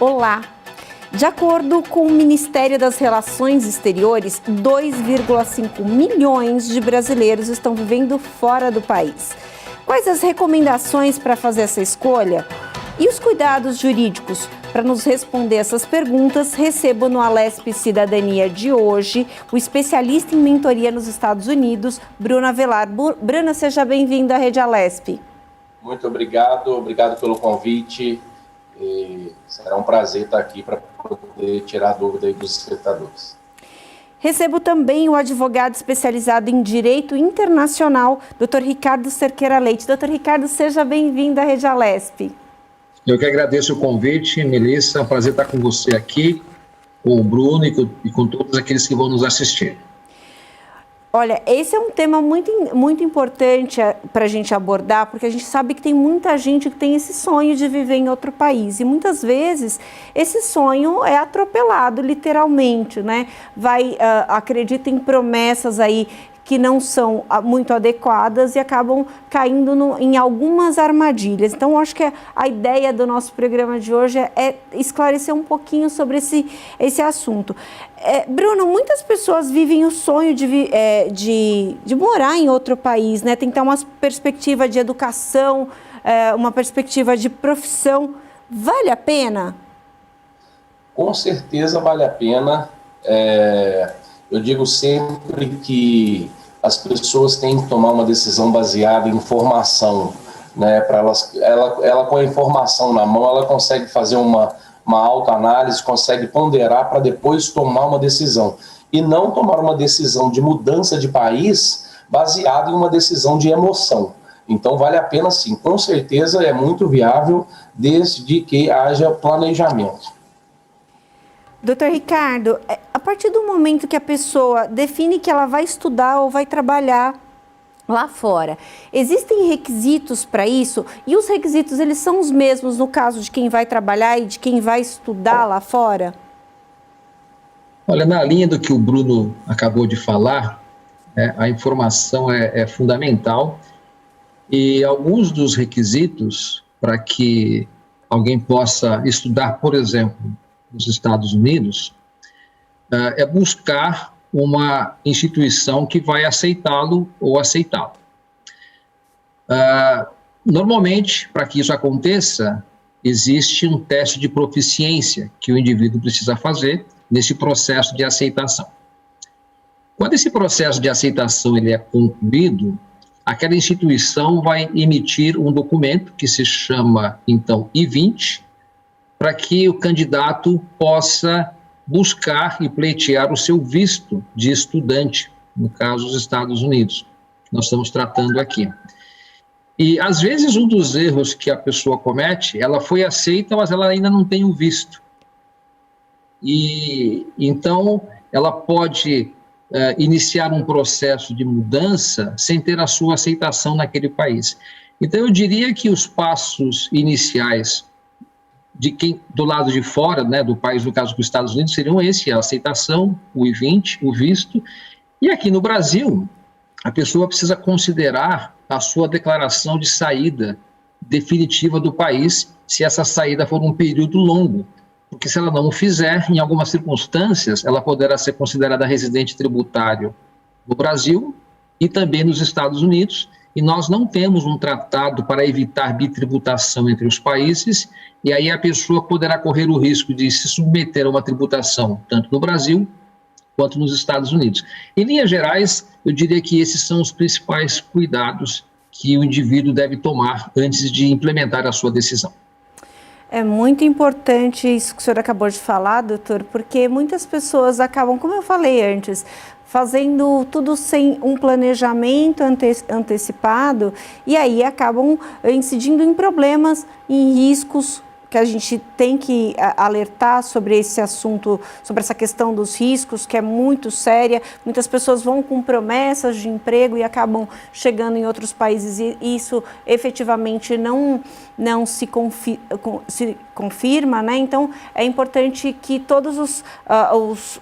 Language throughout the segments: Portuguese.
Olá! De acordo com o Ministério das Relações Exteriores, 2,5 milhões de brasileiros estão vivendo fora do país. Quais as recomendações para fazer essa escolha? E os cuidados jurídicos? Para nos responder essas perguntas, recebo no Alesp Cidadania de hoje o especialista em mentoria nos Estados Unidos, Bruno Avelar. Bruno, seja bem-vindo à Rede Alesp. Muito obrigado pelo convite. Será um prazer estar aqui para poder tirar a dúvida aí dos espectadores. Recebo também o advogado especializado em Direito Internacional, Dr. Ricardo Cerqueira Leite. Dr. Ricardo, seja bem-vindo à Rede Alesp. Eu que agradeço o convite, Melissa. É um prazer estar com você aqui, com o Bruno e com todos aqueles que vão nos assistir. Olha, esse é um tema muito importante para a gente abordar, porque a gente sabe que tem muita gente que tem esse sonho de viver em outro país. E muitas vezes esse sonho é atropelado, literalmente, né? Acredita em promessas aí que não são muito adequadas e acabam caindo em algumas armadilhas. Então, eu acho que a ideia do nosso programa de hoje é esclarecer um pouquinho sobre esse assunto. Bruno, muitas pessoas vivem o sonho de morar em outro país, né? Tem que ter uma perspectiva de educação, uma perspectiva de profissão. Vale a pena? Com certeza vale a pena. Eu digo sempre que as pessoas têm que tomar uma decisão baseada em informação, né? Ela com a informação na mão, ela consegue fazer uma autoanálise, consegue ponderar para depois tomar uma decisão. E não tomar uma decisão de mudança de país baseada em uma decisão de emoção. Então vale a pena sim, com certeza é muito viável desde que haja planejamento. Doutor Ricardo, a partir do momento que a pessoa define que ela vai estudar ou vai trabalhar lá fora, existem requisitos para isso? E os requisitos, eles são os mesmos no caso de quem vai trabalhar e de quem vai estudar lá fora? Olha, na linha do que o Bruno acabou de falar, a informação é fundamental e alguns dos requisitos para que alguém possa estudar, por exemplo, nos Estados Unidos, é buscar uma instituição que vai aceitá-lo ou aceitá-lo. Normalmente, para que isso aconteça, existe um teste de proficiência que o indivíduo precisa fazer nesse processo de aceitação. Quando esse processo de aceitação ele é concluído, aquela instituição vai emitir um documento que se chama, então, I-20, para que o candidato possa buscar e pleitear o seu visto de estudante, no caso dos Estados Unidos, que nós estamos tratando aqui. E, às vezes, um dos erros que a pessoa comete, ela foi aceita, mas ela ainda não tem o visto. E, então, ela pode iniciar um processo de mudança sem ter a sua aceitação naquele país. Então, eu diria que os passos iniciais de quem do lado de fora, né, do país, no caso dos Estados Unidos, seriam a aceitação, o I-20, o visto. E aqui no Brasil, a pessoa precisa considerar a sua declaração de saída definitiva do país, se essa saída for um período longo. Porque se ela não o fizer, em algumas circunstâncias, ela poderá ser considerada residente tributário no Brasil e também nos Estados Unidos. E nós não temos um tratado para evitar bitributação entre os países, e aí a pessoa poderá correr o risco de se submeter a uma tributação, tanto no Brasil quanto nos Estados Unidos. Em linhas gerais, eu diria que esses são os principais cuidados que o indivíduo deve tomar antes de implementar a sua decisão. É muito importante isso que o senhor acabou de falar, doutor, porque muitas pessoas acabam, como eu falei antes, fazendo tudo sem um planejamento antecipado e aí acabam incidindo em problemas, em riscos que a gente tem que alertar sobre esse assunto, sobre essa questão dos riscos, que é muito séria. Muitas pessoas vão com promessas de emprego e acabam chegando em outros países e isso efetivamente não se confirma, né? Então, é importante que todos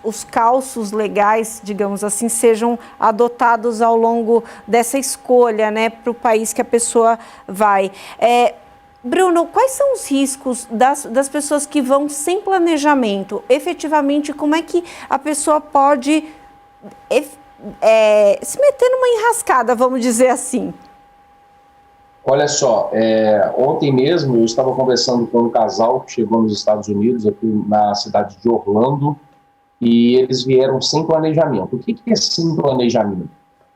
os causos legais, digamos assim, sejam adotados ao longo dessa escolha, né, para o país que a pessoa vai. Bruno, quais são os riscos das pessoas que vão sem planejamento? Efetivamente, como é que a pessoa pode se meter numa enrascada, vamos dizer assim? Olha só, ontem mesmo eu estava conversando com um casal que chegou nos Estados Unidos, aqui na cidade de Orlando, e eles vieram sem planejamento. O que é sem planejamento?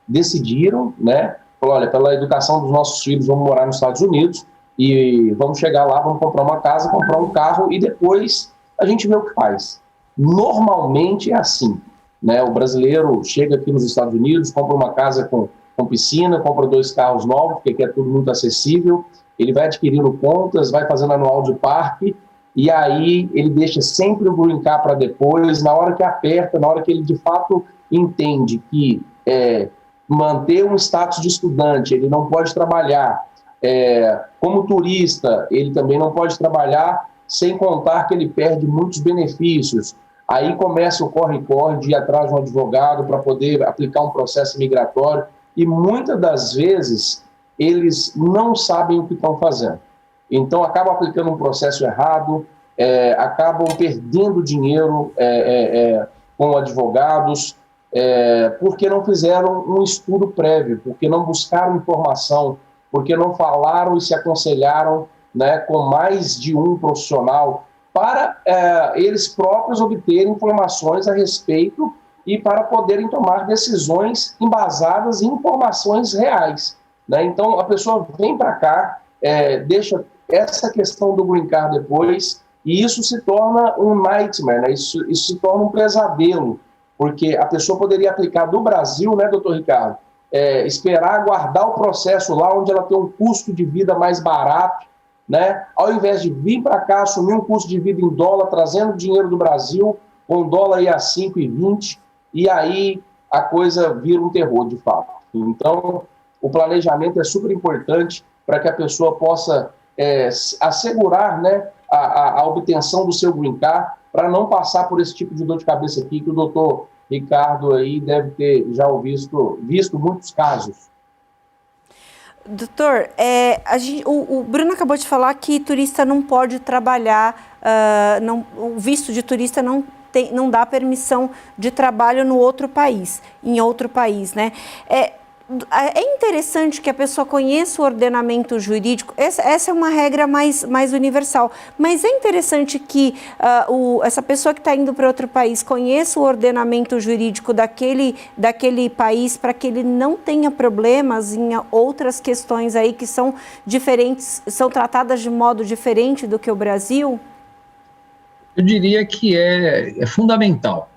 Decidiram, né? Falaram, olha, pela educação dos nossos filhos, vamos morar nos Estados Unidos e vamos chegar lá, vamos comprar uma casa, comprar um carro e depois a gente vê o que faz. Normalmente é assim, né? O brasileiro chega aqui nos Estados Unidos, compra uma casa com piscina, compra 2 carros novos, porque aqui é tudo muito acessível, ele vai adquirindo contas, vai fazendo anual de parque, e aí ele deixa sempre o green card para depois, na hora que aperta, na hora que ele de fato entende que manter um status de estudante, ele não pode trabalhar, como turista, ele também não pode trabalhar, sem contar que ele perde muitos benefícios. Aí começa o corre-corre de ir atrás de um advogado para poder aplicar um processo migratório, e muitas das vezes eles não sabem o que estão fazendo. Então acabam aplicando um processo errado, acabam perdendo dinheiro com advogados, porque não fizeram um estudo prévio, porque não buscaram informação, porque não falaram e se aconselharam, né, com mais de um profissional para eles próprios obterem informações a respeito e para poderem tomar decisões embasadas em informações reais, né? Então a pessoa vem para cá, deixa essa questão do green card depois, e isso se torna um nightmare, né? Isso se torna um pesadelo, porque a pessoa poderia aplicar do Brasil, né, doutor Ricardo, esperar aguardar o processo lá onde ela tem um custo de vida mais barato, né? Ao invés de vir para cá, assumir um custo de vida em dólar, trazendo dinheiro do Brasil, com o dólar aí a 5,20, e aí a coisa vira um terror de fato. Então, o planejamento é super importante para que a pessoa possa assegurar, né, a obtenção do seu green card, para não passar por esse tipo de dor de cabeça aqui, que o doutor Ricardo aí deve ter já visto muitos casos. Doutor, o Bruno acabou de falar que turista não pode trabalhar, o visto de turista não dá permissão de trabalho em outro país, né? É interessante que a pessoa conheça o ordenamento jurídico, essa é uma regra mais universal, mas é interessante que essa pessoa que está indo para outro país conheça o ordenamento jurídico daquele país, para que ele não tenha problemas em outras questões aí que são diferentes, são tratadas de modo diferente do que o Brasil? Eu diria que é fundamental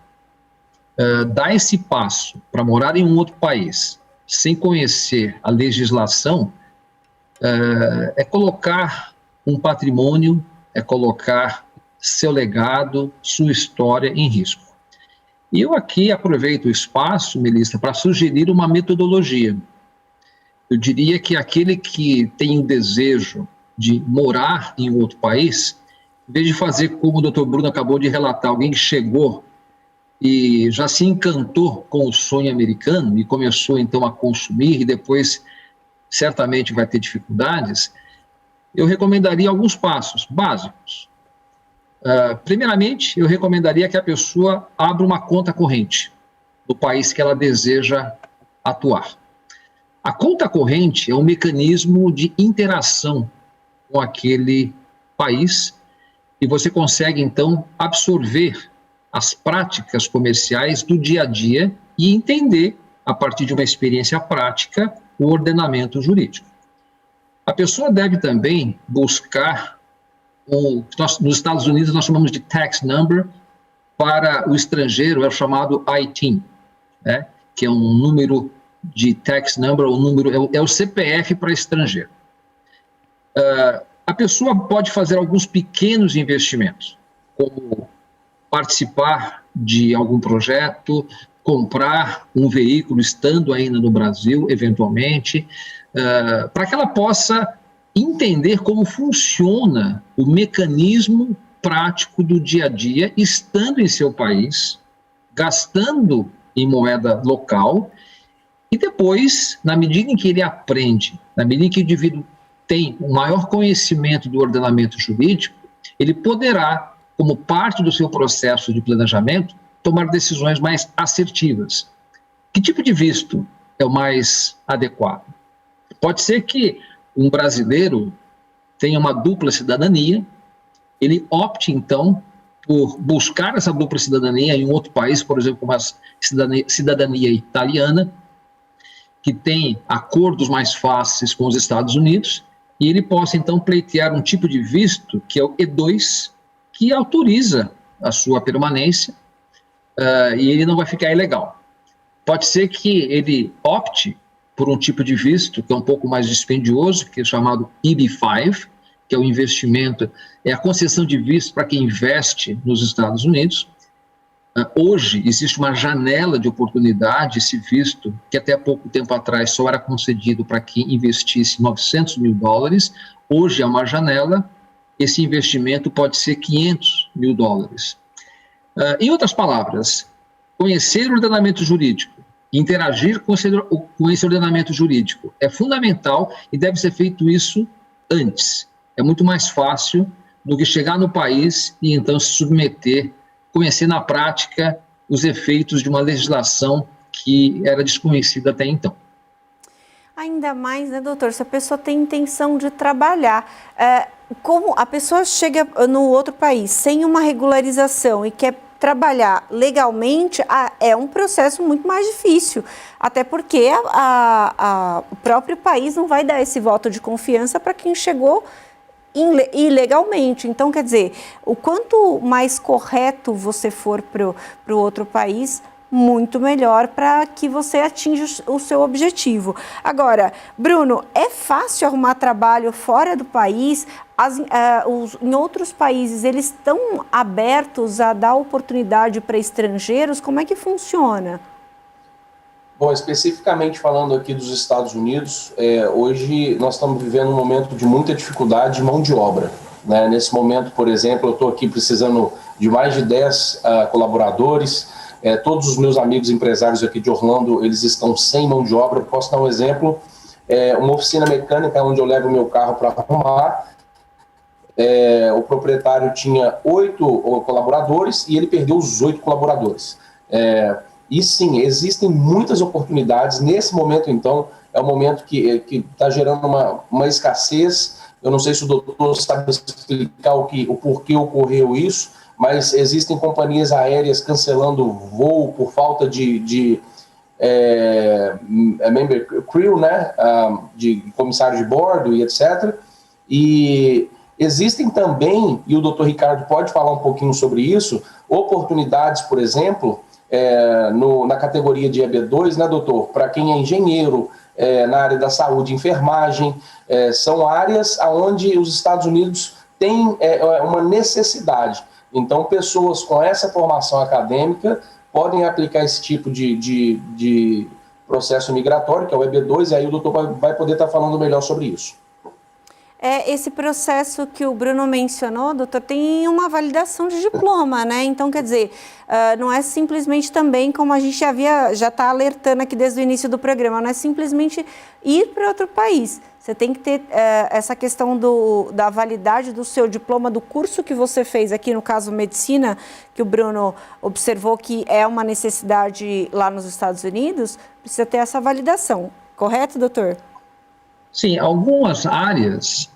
dar esse passo para morar em um outro país, sem conhecer a legislação, é colocar um patrimônio, é colocar seu legado, sua história em risco. E eu aqui aproveito o espaço, Melissa, para sugerir uma metodologia. Eu diria que aquele que tem o desejo de morar em um outro país, em vez de fazer como o doutor Bruno acabou de relatar, alguém que chegou e já se encantou com o sonho americano e começou então a consumir e depois certamente vai ter dificuldades, eu recomendaria alguns passos básicos. Primeiramente, eu recomendaria que a pessoa abra uma conta corrente no país que ela deseja atuar. A conta corrente é um mecanismo de interação com aquele país e você consegue então absorver as práticas comerciais do dia a dia e entender, a partir de uma experiência prática, o ordenamento jurídico. A pessoa deve também buscar, nos Estados Unidos nós chamamos de tax number, para o estrangeiro é o chamado ITIN, né, que é um número de tax number, é o CPF para estrangeiro. A pessoa pode fazer alguns pequenos investimentos, como participar de algum projeto, comprar um veículo estando ainda no Brasil, eventualmente, para que ela possa entender como funciona o mecanismo prático do dia a dia, estando em seu país, gastando em moeda local, e depois, na medida em que ele aprende, na medida em que o indivíduo tem um maior conhecimento do ordenamento jurídico, ele poderá, como parte do seu processo de planejamento, tomar decisões mais assertivas. Que tipo de visto é o mais adequado? Pode ser que um brasileiro tenha uma dupla cidadania, ele opte, então, por buscar essa dupla cidadania em um outro país, por exemplo, como a cidadania italiana, que tem acordos mais fáceis com os Estados Unidos, e ele possa, então, pleitear um tipo de visto, que é o E2, que autoriza a sua permanência, e ele não vai ficar ilegal. Pode ser que ele opte por um tipo de visto que é um pouco mais dispendioso, que é chamado EB5, que é o investimento, é a concessão de visto para quem investe nos Estados Unidos. Hoje existe uma janela de oportunidade, esse visto, que até pouco tempo atrás só era concedido para quem investisse $900 mil. Hoje é uma janela, esse investimento pode ser $500 mil. Em outras palavras, conhecer o ordenamento jurídico, interagir com esse ordenamento jurídico é fundamental e deve ser feito isso antes. É muito mais fácil do que chegar no país e então se submeter, conhecer na prática os efeitos de uma legislação que era desconhecida até então. Ainda mais, né, doutor, se a pessoa tem intenção de trabalhar, como a pessoa chega no outro país sem uma regularização e quer trabalhar legalmente, é um processo muito mais difícil, até porque o próprio país não vai dar esse voto de confiança para quem chegou ilegalmente. Então, quer dizer, o quanto mais correto você for para o outro país, muito melhor para que você atinja o seu objetivo. Agora, Bruno, é fácil arrumar trabalho fora do país? Em outros países, eles estão abertos a dar oportunidade para estrangeiros? Como é que funciona? Bom, especificamente falando aqui dos Estados Unidos, hoje nós estamos vivendo um momento de muita dificuldade de mão de obra, né? Nesse momento, por exemplo, eu estou aqui precisando de mais de 10 colaboradores. Todos os meus amigos empresários aqui de Orlando, eles estão sem mão de obra. Eu posso dar um exemplo, uma oficina mecânica onde eu levo o meu carro para arrumar. O proprietário tinha 8 colaboradores e ele perdeu os 8 colaboradores. E sim, existem muitas oportunidades. Nesse momento, então, é um momento que está gerando uma escassez. Eu não sei se o doutor sabe explicar o porquê ocorreu isso, mas existem companhias aéreas cancelando voo por falta de member crew, né, de comissário de bordo e etc. E existem também, e o doutor Ricardo pode falar um pouquinho sobre isso, oportunidades, por exemplo, na categoria de EB2, né, doutor, para quem é engenheiro, na área da saúde, enfermagem, são áreas onde os Estados Unidos têm uma necessidade. Então, pessoas com essa formação acadêmica podem aplicar esse tipo de processo migratório, que é o EB2, e aí o doutor vai poder estar falando melhor sobre isso. Esse processo que o Bruno mencionou, doutor, tem uma validação de diploma, né? Então, quer dizer, não é simplesmente também, como a gente já está alertando aqui desde o início do programa, não é simplesmente ir para outro país. Você tem que ter essa questão da validade do seu diploma, do curso que você fez aqui, no caso medicina, que o Bruno observou que é uma necessidade lá nos Estados Unidos, precisa ter essa validação. Correto, doutor? Sim, algumas áreas,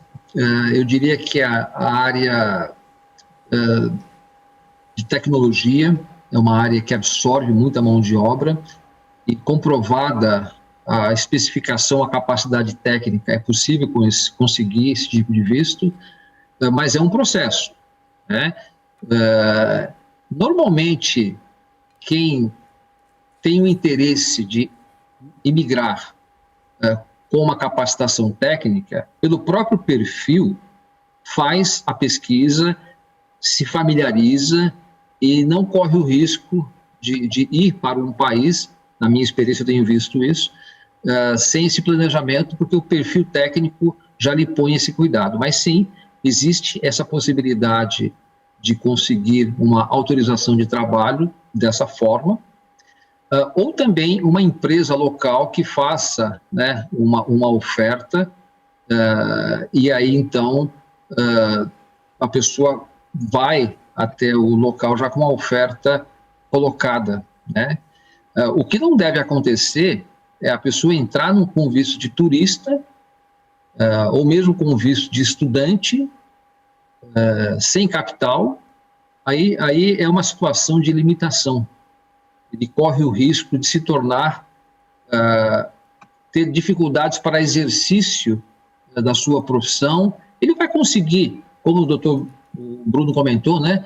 eu diria que a área de tecnologia é uma área que absorve muita mão de obra e, comprovada a especificação, a capacidade técnica, é possível conseguir esse tipo de visto, mas é um processo, né? Normalmente, quem tem o interesse de imigrar com uma capacitação técnica, pelo próprio perfil, faz a pesquisa, se familiariza e não corre o risco de ir para um país, na minha experiência eu tenho visto isso, sem esse planejamento, porque o perfil técnico já lhe põe esse cuidado. Mas sim, existe essa possibilidade de conseguir uma autorização de trabalho dessa forma, ou também uma empresa local que faça, né, uma oferta e aí então a pessoa vai até o local já com a oferta colocada, né? O que não deve acontecer é a pessoa entrar com visto de turista, ou mesmo com visto de estudante, sem capital. Aí é uma situação de limitação. Ele corre o risco de se tornar, ter dificuldades para exercício da sua profissão. Ele vai conseguir, como o doutor Bruno comentou, né?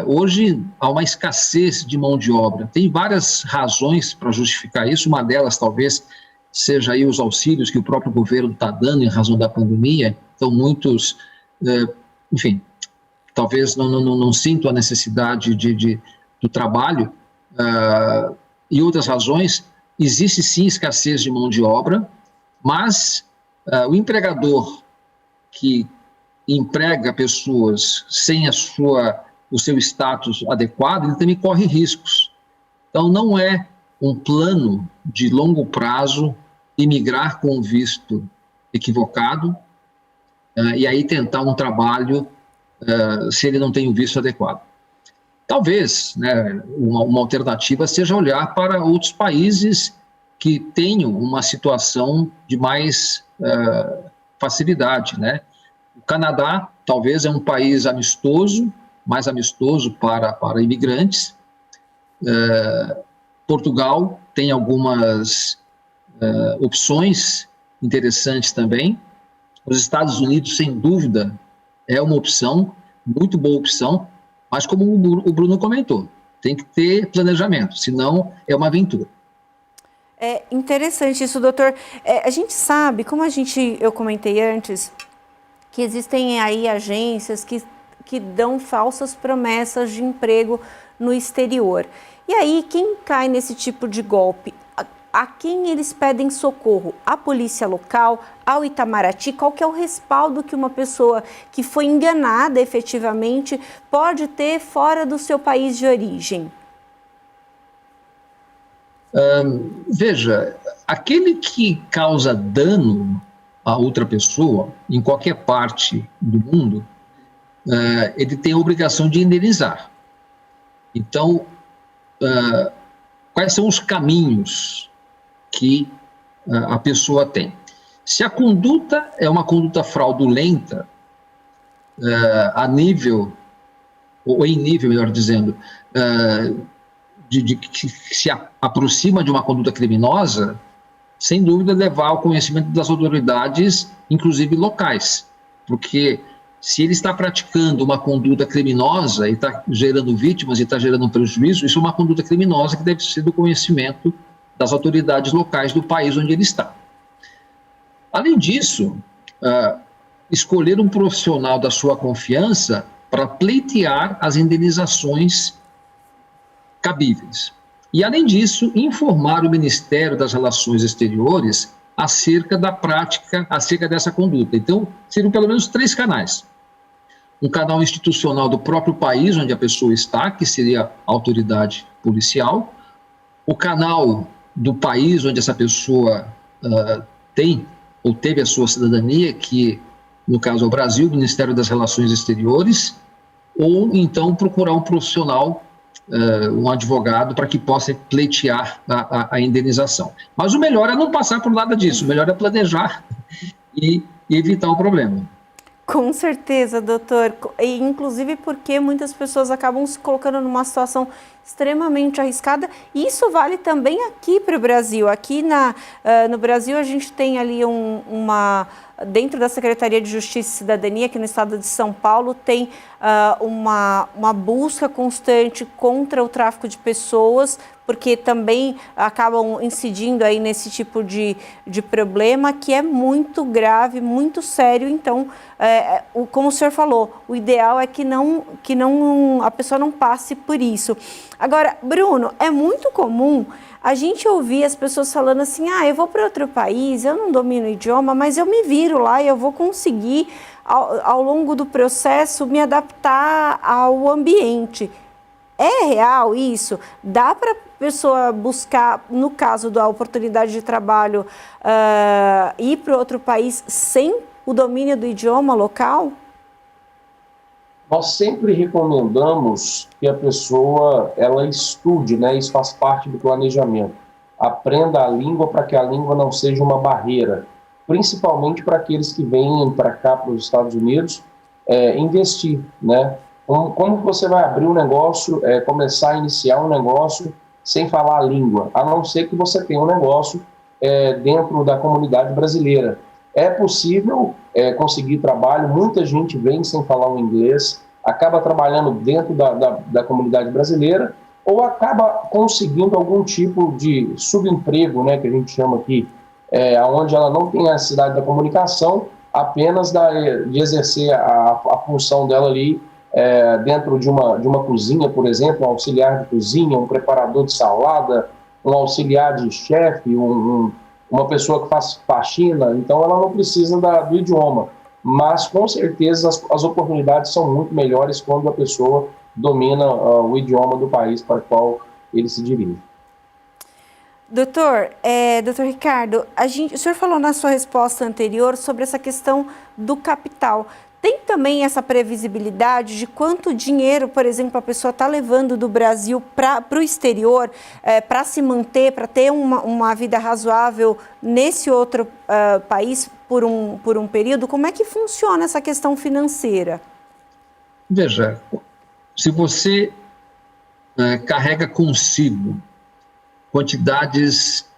Hoje há uma escassez de mão de obra. Tem várias razões para justificar isso. Uma delas talvez seja aí os auxílios que o próprio governo está dando em razão da pandemia. Então muitos, enfim, talvez não sintam a necessidade do trabalho. E outras razões. Existe sim escassez de mão de obra, mas o empregador que emprega pessoas sem o seu status adequado, ele também corre riscos. Então, não é um plano de longo prazo imigrar com um visto equivocado e aí tentar um trabalho se ele não tem o visto adequado. Talvez, né, uma alternativa seja olhar para outros países que tenham uma situação de mais facilidade, né? O Canadá talvez é um país amistoso, mais amistoso para imigrantes. Portugal tem algumas opções interessantes também. Os Estados Unidos, sem dúvida, é uma opção, muito boa opção, mas como o Bruno comentou, tem que ter planejamento, senão é uma aventura. É interessante isso, doutor. A gente sabe, como eu comentei antes, que existem aí agências que dão falsas promessas de emprego no exterior. E aí, quem cai nesse tipo de golpe? A quem eles pedem socorro? A polícia local? Ao Itamaraty? Qual que é o respaldo que uma pessoa que foi enganada efetivamente pode ter fora do seu país de origem? Veja, aquele que causa dano a outra pessoa, em qualquer parte do mundo, ele tem a obrigação de indenizar. Então, quais são os caminhos que a pessoa tem? Se a conduta é uma conduta fraudulenta, a nível, ou em nível, melhor dizendo, que se aproxima de uma conduta criminosa, sem dúvida levar ao conhecimento das autoridades, inclusive locais, porque se ele está praticando uma conduta criminosa e está gerando vítimas e está gerando prejuízo, isso é uma conduta criminosa que deve ser do conhecimento das autoridades locais do país onde ele está. Além disso, escolher um profissional da sua confiança para pleitear as indenizações cabíveis. E, além disso, informar o Ministério das Relações Exteriores acerca da prática, acerca dessa conduta. Então, seriam pelo menos 3 canais. Um canal institucional do próprio país onde a pessoa está, que seria a autoridade policial. O canal do país onde essa pessoa tem ou teve a sua cidadania, que, no caso, é o Brasil, o Ministério das Relações Exteriores, ou, então, procurar um profissional, um advogado, para que possa pleitear a indenização. Mas o melhor é não passar por nada disso, o melhor é planejar e evitar o problema. Com certeza, doutor. E, inclusive porque muitas pessoas acabam se colocando numa situação extremamente arriscada. E isso vale também aqui para o Brasil. Aqui no Brasil a gente tem ali dentro da Secretaria de Justiça e Cidadania, aqui no estado de São Paulo, tem uma busca constante contra o tráfico de pessoas, porque também acabam incidindo aí nesse tipo de problema que é muito grave, muito sério. Então, como o senhor falou, o ideal é que a pessoa não passe por isso. Agora, Bruno, é muito comum a gente ouvir as pessoas falando assim, eu vou para outro país, eu não domino o idioma, mas eu me viro lá e eu vou conseguir, ao longo do processo, me adaptar ao ambiente. É real isso? Dá para a pessoa buscar, no caso da oportunidade de trabalho, ir para outro país sem o domínio do idioma local? Nós sempre recomendamos que a pessoa ela estude, né? Isso faz parte do planejamento. Aprenda a língua para que a língua não seja uma barreira, principalmente para aqueles que vêm para cá, para os Estados Unidos, investir, né? Como você vai abrir um negócio, começar a iniciar um negócio sem falar a língua, a não ser que você tenha um negócio dentro da comunidade brasileira. É possível conseguir trabalho, muita gente vem sem falar o inglês, acaba trabalhando dentro da comunidade brasileira ou acaba conseguindo algum tipo de subemprego, né, que a gente chama aqui, onde ela não tem a necessidade da comunicação, apenas de exercer a função dela ali dentro de uma cozinha, por exemplo, um auxiliar de cozinha, um preparador de salada, um auxiliar de chefe, uma pessoa que faz faxina. Então ela não precisa do idioma, mas com certeza as oportunidades são muito melhores quando a pessoa domina o idioma do país para o qual ele se dirige. Doutor Ricardo, o senhor falou na sua resposta anterior sobre essa questão do capital. Tem também essa previsibilidade de quanto dinheiro, por exemplo, a pessoa está levando do Brasil para o exterior, para se manter, para ter uma vida razoável nesse outro país por um período? Como é que funciona essa questão financeira? Veja, se você carrega consigo quantidades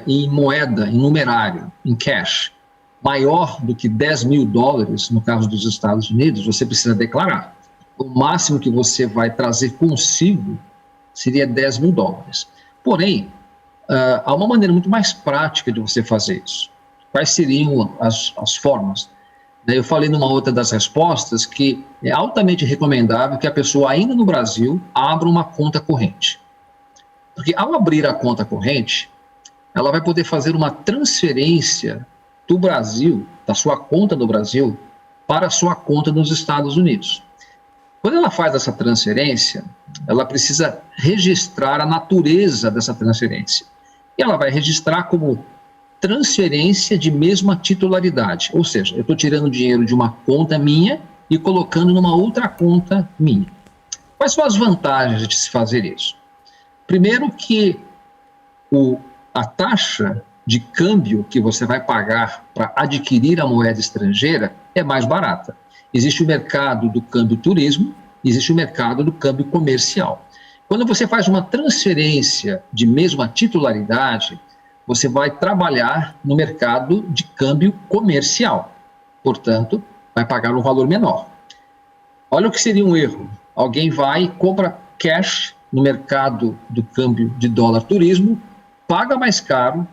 em moeda, em numerário, em cash, maior do que $10.000, no caso dos Estados Unidos, você precisa declarar. O máximo que você vai trazer consigo seria $10.000. Porém, há uma maneira muito mais prática de você fazer isso. Quais seriam as formas? Eu falei numa outra das respostas que é altamente recomendável que a pessoa, ainda no Brasil, abra uma conta corrente. Porque ao abrir a conta corrente, ela vai poder fazer uma transferência do Brasil, da sua conta do Brasil, para a sua conta nos Estados Unidos. Quando ela faz essa transferência, ela precisa registrar a natureza dessa transferência. E ela vai registrar como transferência de mesma titularidade. Ou seja, eu estou tirando dinheiro de uma conta minha e colocando numa outra conta minha. Quais são as vantagens de se fazer isso? Primeiro que a taxa de câmbio que você vai pagar para adquirir a moeda estrangeira é mais barata. Existe o mercado do câmbio turismo, existe o mercado do câmbio comercial. Quando você faz uma transferência de mesma titularidade, você vai trabalhar no mercado de câmbio comercial. Portanto, vai pagar um valor menor. Olha o que seria um erro. Alguém vai e compra cash no mercado do câmbio de dólar turismo, paga mais caro,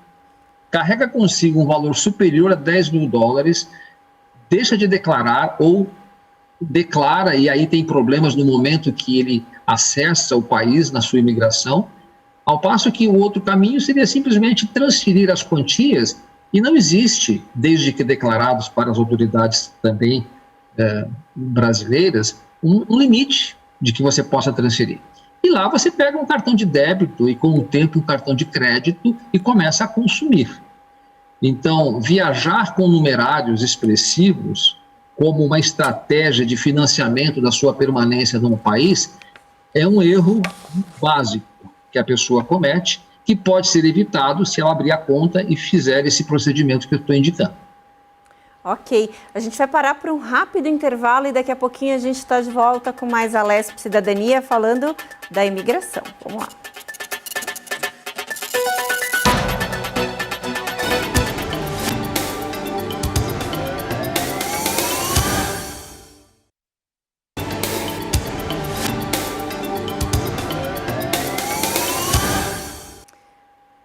carrega consigo um valor superior a $10.000, deixa de declarar ou declara e aí tem problemas no momento que ele acessa o país na sua imigração, ao passo que o outro caminho seria simplesmente transferir as quantias e não existe, desde que declarados para as autoridades também brasileiras, um limite de que você possa transferir. E lá você pega um cartão de débito e, com o tempo, um cartão de crédito e começa a consumir. Então, viajar com numerários expressivos como uma estratégia de financiamento da sua permanência num país é um erro básico que a pessoa comete, que pode ser evitado se ela abrir a conta e fizer esse procedimento que eu estou indicando. Ok, a gente vai parar para um rápido intervalo e daqui a pouquinho a gente está de volta com mais Alesp Cidadania falando da imigração. Vamos lá.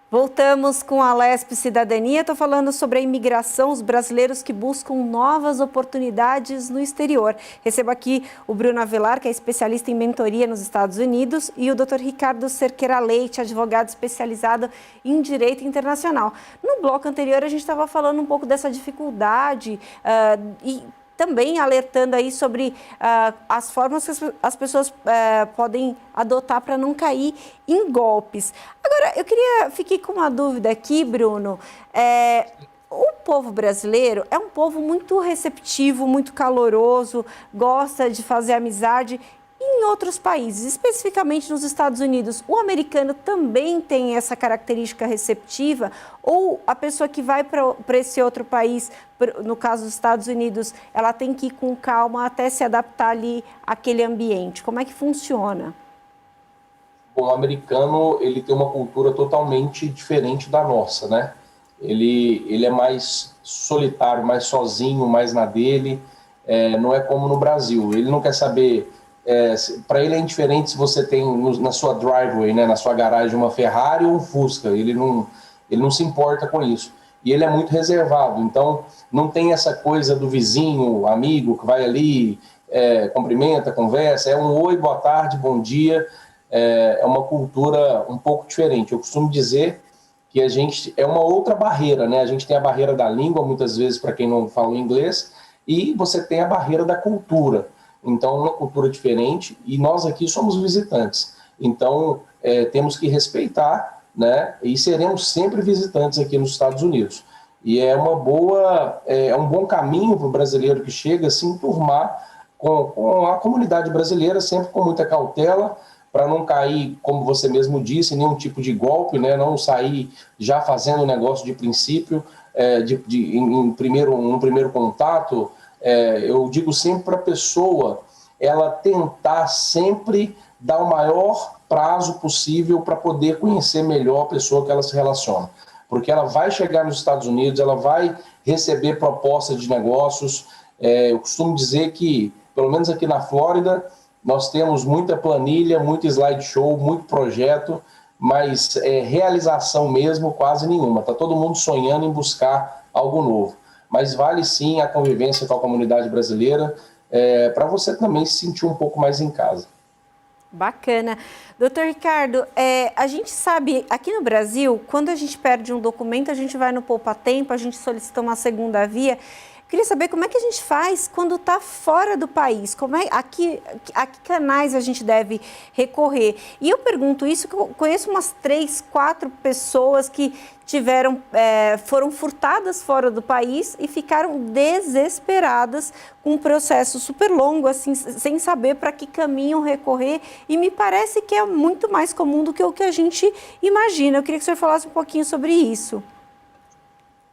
Voltamos com a Alesp Cidadania. Estou falando sobre a imigração, os brasileiros que buscam novas oportunidades no exterior. Recebo aqui o Bruno Avelar, que é especialista em mentoria nos Estados Unidos, e o Dr. Ricardo Cerqueira Leite, advogado especializado em direito internacional. No bloco anterior, a gente estava falando um pouco dessa dificuldade e também alertando aí sobre as formas que as pessoas podem adotar para não cair em golpes. Agora, fiquei com uma dúvida aqui, Bruno. O povo brasileiro é um povo muito receptivo, muito caloroso, gosta de fazer amizade. Em outros países, especificamente nos Estados Unidos, o americano também tem essa característica receptiva? Ou a pessoa que vai para esse outro país, no caso dos Estados Unidos, ela tem que ir com calma até se adaptar ali àquele ambiente? Como é que funciona? Bom, o americano, ele tem uma cultura totalmente diferente da nossa, né? Ele é mais solitário, mais sozinho, mais na dele, não é como no Brasil. Ele não quer saber... para ele é indiferente se você tem na sua driveway, né, na sua garagem, uma Ferrari ou um Fusca. Ele não se importa com isso. E ele é muito reservado, então não tem essa coisa do vizinho, amigo, que vai ali, cumprimenta, conversa, é um oi, boa tarde, bom dia. É uma cultura um pouco diferente. Eu costumo dizer que a gente é uma outra barreira, né? A gente tem a barreira da língua, muitas vezes, para quem não fala inglês, e você tem a barreira da cultura. Então, uma cultura diferente, e nós aqui somos visitantes. Então, temos que respeitar, né? E seremos sempre visitantes aqui nos Estados Unidos. E é um bom caminho para o brasileiro que chega se enturmar com a comunidade brasileira, sempre com muita cautela, para não cair, como você mesmo disse, em nenhum tipo de golpe, né? Não sair já fazendo um negócio de princípio, no primeiro contato. Eu digo sempre para a pessoa ela tentar sempre dar o maior prazo possível para poder conhecer melhor a pessoa que ela se relaciona. Porque ela vai chegar nos Estados Unidos, ela vai receber propostas de negócios. Eu costumo dizer que, pelo menos aqui na Flórida, nós temos muita planilha, muito slideshow, muito projeto, mas realização mesmo quase nenhuma. Está todo mundo sonhando em buscar algo novo. Mas vale sim a convivência com a comunidade brasileira, para você também se sentir um pouco mais em casa. Bacana. Doutor Ricardo, a gente sabe, aqui no Brasil, quando a gente perde um documento, a gente vai no Poupa Tempo, a gente solicita uma segunda via. Queria saber como é que a gente faz quando está fora do país, a que canais a gente deve recorrer. E eu pergunto isso, que eu conheço umas 3, 4 pessoas que foram furtadas fora do país e ficaram desesperadas com um processo super longo, assim, sem saber para que caminho recorrer. E me parece que é muito mais comum do que o que a gente imagina. Eu queria que o senhor falasse um pouquinho sobre isso.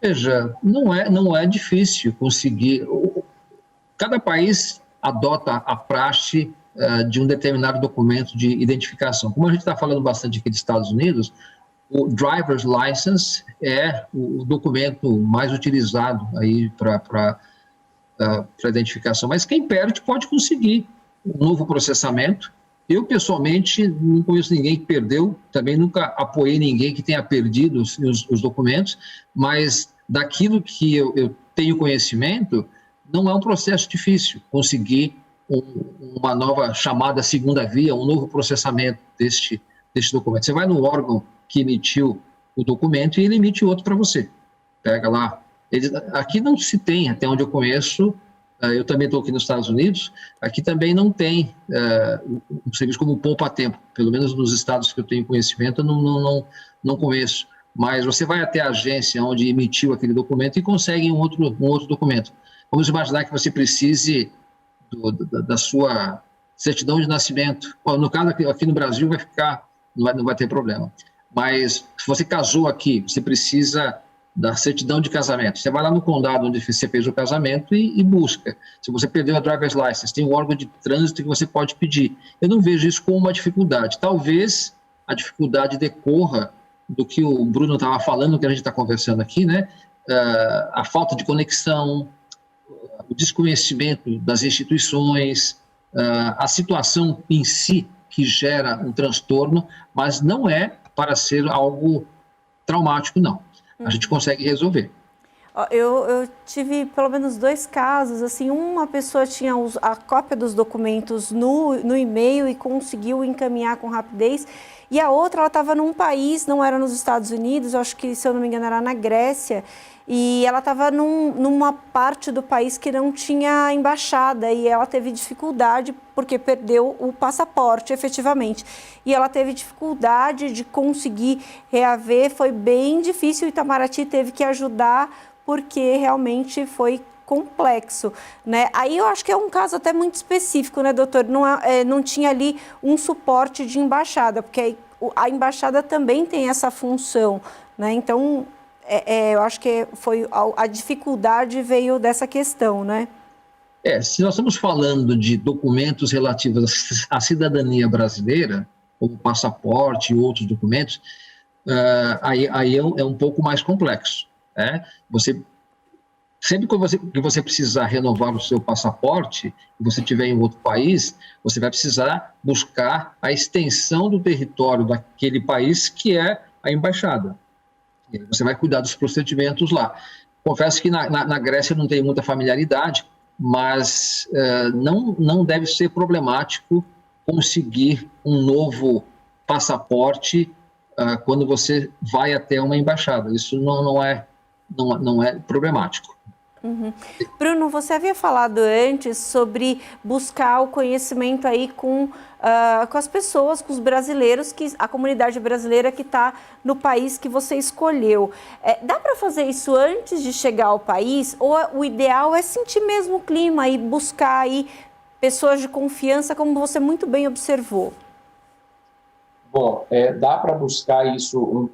Veja, não é difícil conseguir. Cada país adota a praxe de um determinado documento de identificação. Como a gente está falando bastante aqui dos Estados Unidos, o driver's license é o documento mais utilizado aí para identificação. Mas quem perde pode conseguir um novo processamento. Eu, pessoalmente, não conheço ninguém que perdeu, também nunca apoiei ninguém que tenha perdido os documentos, mas daquilo que eu tenho conhecimento, não é um processo difícil conseguir uma nova chamada segunda via, um novo processamento deste documento. Você vai no órgão que emitiu o documento e ele emite outro para você. Pega lá. Aqui não se tem, até onde eu conheço, eu também estou aqui nos Estados Unidos, aqui também não tem um serviço como o Poupa Tempo, pelo menos nos estados que eu tenho conhecimento, eu não conheço. Mas você vai até a agência onde emitiu aquele documento e consegue um outro documento. Vamos imaginar que você precise da sua certidão de nascimento. No caso, aqui no Brasil não vai ter problema. Mas se você casou aqui, você precisa da certidão de casamento. Você vai lá no condado onde você fez o casamento e busca. Se você perdeu a driver's license, tem um órgão de trânsito que você pode pedir. Eu não vejo isso como uma dificuldade. Talvez a dificuldade decorra do que o Bruno estava falando, que a gente está conversando aqui, né? A falta de conexão, o desconhecimento das instituições, a situação em si que gera um transtorno, mas não é para ser algo traumático, não. A gente consegue resolver. Eu tive pelo menos 2 casos, assim, uma pessoa tinha a cópia dos documentos no e-mail e conseguiu encaminhar com rapidez, e a outra ela estava num país, não era nos Estados Unidos, eu acho que, se eu não me engano, era na Grécia, e ela estava numa parte do país que não tinha embaixada, e ela teve dificuldade porque perdeu o passaporte, efetivamente. E ela teve dificuldade de conseguir reaver, foi bem difícil, o Itamaraty teve que ajudar, porque realmente foi complexo, né? Aí eu acho que é um caso até muito específico, né, doutor? Não tinha ali um suporte de embaixada, porque a embaixada também tem essa função, né? Então, eu acho que a dificuldade veio dessa questão, né? Se nós estamos falando de documentos relativos à cidadania brasileira, como passaporte e outros documentos, aí é um pouco mais complexo, né? Sempre que você precisar renovar o seu passaporte, e você estiver em outro país, você vai precisar buscar a extensão do território daquele país, que é a embaixada. E aí você vai cuidar dos procedimentos lá. Confesso que na Grécia eu não tenho muita familiaridade, mas não deve ser problemático conseguir um novo passaporte quando você vai até uma embaixada. Isso não é problemático. Uhum. Bruno, você havia falado antes sobre buscar o conhecimento aí com as pessoas, com os brasileiros, a comunidade brasileira que está no país que você escolheu. Dá para fazer isso antes de chegar ao país? Ou o ideal é sentir mesmo o clima e buscar aí pessoas de confiança, como você muito bem observou? Bom, dá para buscar isso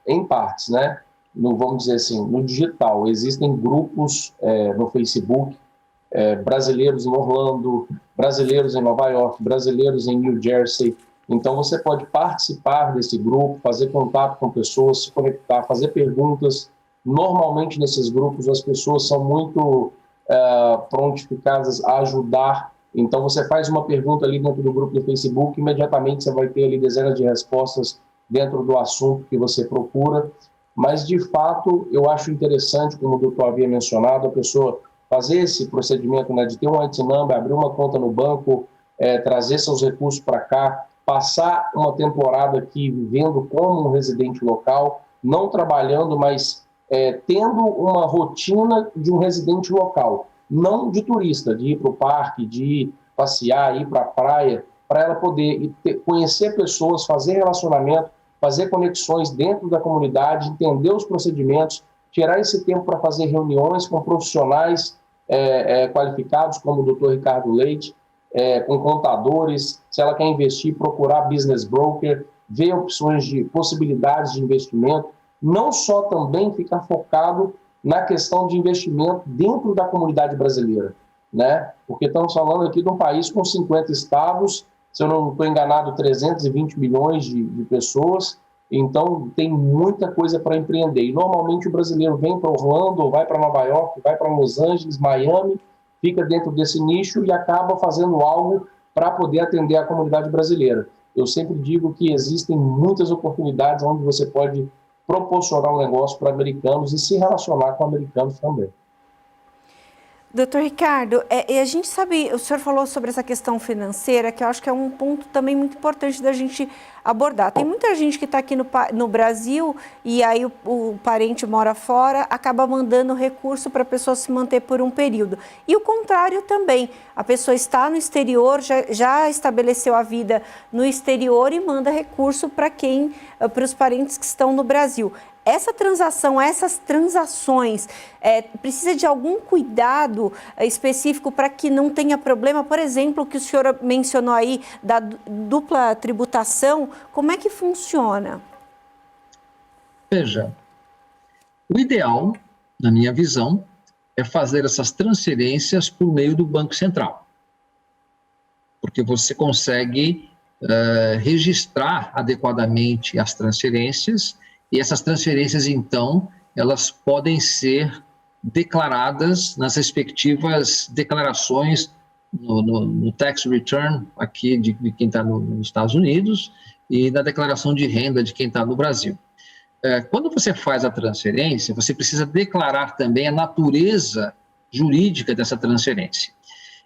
em partes, né? Vamos dizer assim, no digital. Existem grupos no Facebook, brasileiros em Orlando, brasileiros em Nova York, brasileiros em New Jersey. Então, você pode participar desse grupo, fazer contato com pessoas, se conectar, fazer perguntas. Normalmente, nesses grupos, as pessoas são muito prontificadas a ajudar. Então, você faz uma pergunta ali dentro do grupo do Facebook, imediatamente você vai ter ali dezenas de respostas dentro do assunto que você procura. Mas, de fato, eu acho interessante, como o doutor havia mencionado, a pessoa fazer esse procedimento, né, de ter um IT number, abrir uma conta no banco, trazer seus recursos para cá, passar uma temporada aqui vivendo como um residente local, não trabalhando, mas tendo uma rotina de um residente local, não de turista, de ir para o parque, de passear, ir para a praia, para ela poder conhecer pessoas, fazer relacionamento, fazer conexões dentro da comunidade, entender os procedimentos, tirar esse tempo para fazer reuniões com profissionais qualificados, como o Dr. Ricardo Leite, com contadores, se ela quer investir, procurar business broker, ver opções de possibilidades de investimento, não só também ficar focado na questão de investimento dentro da comunidade brasileira, né? Porque estamos falando aqui de um país com 50 estados, se eu não estou enganado, 320 milhões de pessoas, então tem muita coisa para empreender. E normalmente o brasileiro vem para Orlando, vai para Nova York, vai para Los Angeles, Miami, fica dentro desse nicho e acaba fazendo algo para poder atender a comunidade brasileira. Eu sempre digo que existem muitas oportunidades onde você pode proporcionar um negócio para americanos e se relacionar com americanos também. Doutor Ricardo, a gente sabe, o senhor falou sobre essa questão financeira, que eu acho que é um ponto também muito importante da gente abordar. Tem muita gente que está aqui no Brasil e aí o parente mora fora, acaba mandando recurso para a pessoa se manter por um período. E o contrário também, a pessoa está no exterior, já estabeleceu a vida no exterior e manda recurso para os parentes que estão no Brasil. Essa transação, essas transações, precisa de algum cuidado específico para que não tenha problema? Por exemplo, o que o senhor mencionou aí da dupla tributação, como é que funciona? Veja, o ideal, na minha visão, é fazer essas transferências por meio do Banco Central, porque você consegue registrar adequadamente as transferências. E essas transferências, então, elas podem ser declaradas nas respectivas declarações no tax return aqui de quem está nos Estados Unidos e na declaração de renda de quem está no Brasil. Quando você faz a transferência, você precisa declarar também a natureza jurídica dessa transferência.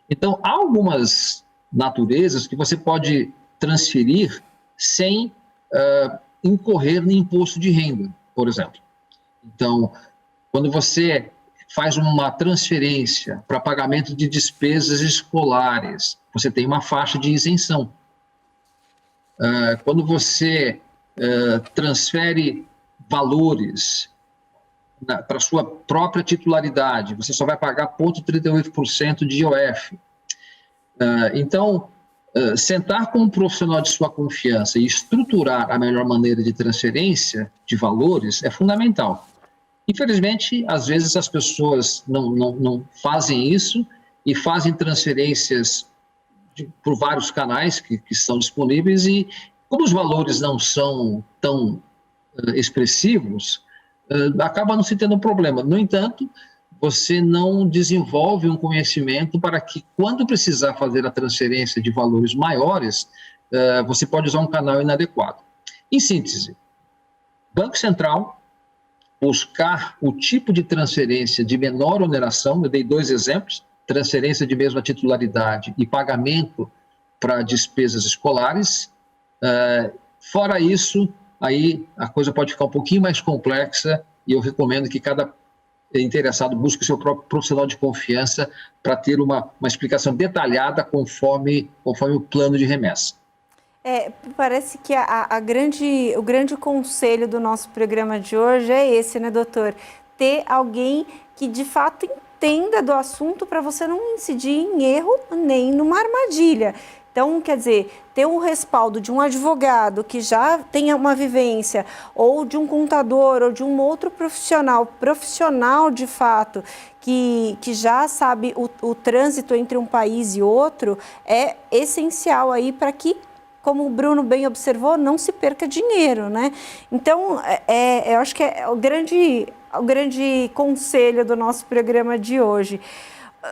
Então, há algumas naturezas que você pode transferir sem incorrer no imposto de renda, por exemplo. Então, quando você faz uma transferência para pagamento de despesas escolares, você tem uma faixa de isenção. Quando você transfere valores para sua própria titularidade, você só vai pagar 0,38% de IOF. Então, sentar com um profissional de sua confiança e estruturar a melhor maneira de transferência de valores é fundamental. Infelizmente, às vezes as pessoas não fazem isso e fazem transferências por vários canais que estão disponíveis e, como os valores não são tão expressivos, acaba não se tendo um problema. No entanto, você não desenvolve um conhecimento para que, quando precisar fazer a transferência de valores maiores, você pode usar um canal inadequado. Em síntese, Banco Central, buscar o tipo de transferência de menor oneração, eu dei 2 exemplos, transferência de mesma titularidade e pagamento para despesas escolares. Fora isso, aí a coisa pode ficar um pouquinho mais complexa e eu recomendo que cada interessado busque o seu próprio profissional de confiança para ter uma explicação detalhada conforme o plano de remessa. Parece que o grande conselho do nosso programa de hoje é esse, né, doutor? Ter alguém que de fato entenda do assunto para você não incidir em erro nem numa armadilha. Então, quer dizer, ter o respaldo de um advogado que já tenha uma vivência, ou de um contador, ou de um outro profissional de fato, que já sabe o trânsito entre um país e outro, é essencial aí para que, como o Bruno bem observou, não se perca dinheiro, né? Então, eu acho que é o grande conselho do nosso programa de hoje.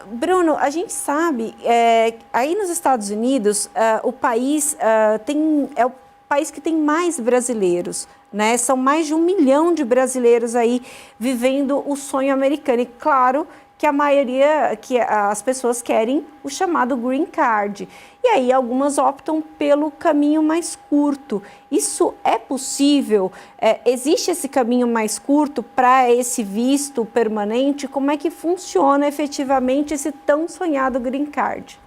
Bruno, a gente sabe, aí nos Estados Unidos, o país é o país que tem mais brasileiros, né? São mais de 1 milhão de brasileiros aí vivendo o sonho americano. E claro que a maioria, que as pessoas querem o chamado Green Card. E aí algumas optam pelo caminho mais curto. Isso é possível? Existe esse caminho mais curto para esse visto permanente? Como é que funciona efetivamente esse tão sonhado Green Card?